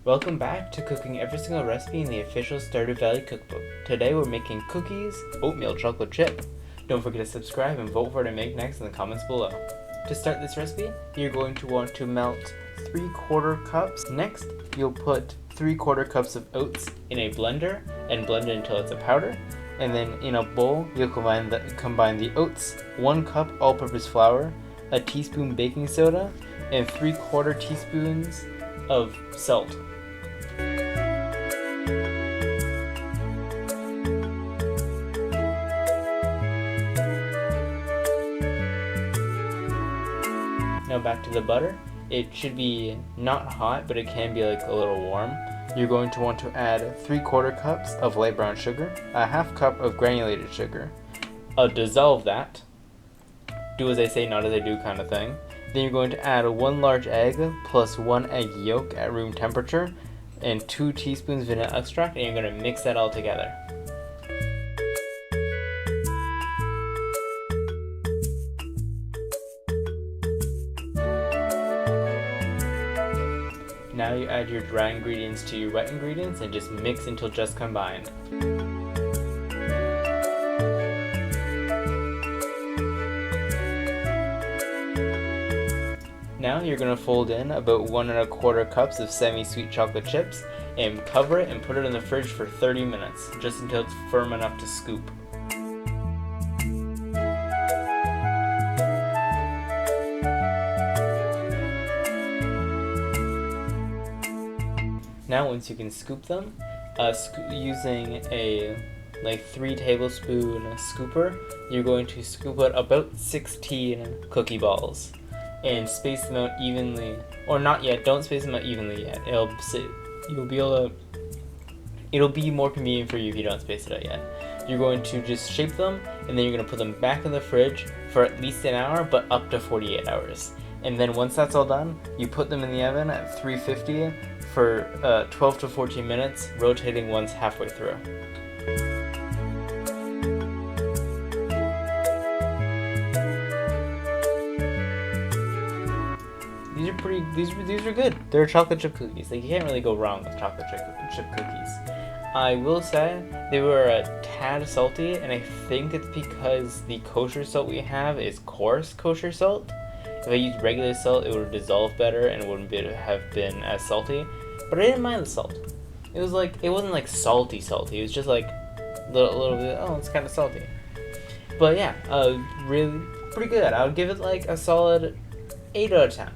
Welcome back to cooking every single recipe in the official Stardew Valley Cookbook. Today we're making cookies, oatmeal chocolate chip. Don't forget to subscribe and vote for what I make next in the comments below. To start this recipe, you're going to want to melt 3/4 cups. Next, you'll put 3/4 cups of oats in a blender and blend it until it's a powder. And then in a bowl, you'll combine the oats, 1 cup all-purpose flour, a teaspoon baking soda, and 3/4 teaspoons of salt. Now back to the butter. It should be not hot, but it can be like a little warm. You're going to want to add 3/4 cups of light brown sugar, a 1/2 cup of granulated sugar. Dissolve that. Do as I say, not as I do kind of thing. Then you're going to add 1 large egg plus 1 egg yolk at room temperature and 2 teaspoons vanilla extract, and you're going to mix that all together. Now you add your dry ingredients to your wet ingredients and just mix until just combined. Now you're going to fold in about 1 1/4 cups of semi-sweet chocolate chips and cover it and put it in the fridge for 30 minutes, just until it's firm enough to scoop. Now once you can scoop them, using a 3 tablespoon scooper, you're going to scoop out about 16 cookie balls and space them out evenly, or not yet, don't space them out evenly yet. It'll be more convenient for you if you don't space it out yet. You're going to just shape them, and then you're going to put them back in the fridge for at least an hour, but up to 48 hours. And then once that's all done, you put them in the oven at 350 for 12 to 14 minutes, rotating once halfway through. These are good. They're chocolate chip cookies. You can't really go wrong with chocolate chip cookies. I will say they were a tad salty, and I think it's because the kosher salt we have is coarse kosher salt. If I used regular salt, it would dissolve better and it wouldn't have been as salty. But I didn't mind the salt. It wasn't like salty. It was just like little bit. Oh, it's kind of salty. But yeah, really pretty good. I would give it like a solid 8 out of 10.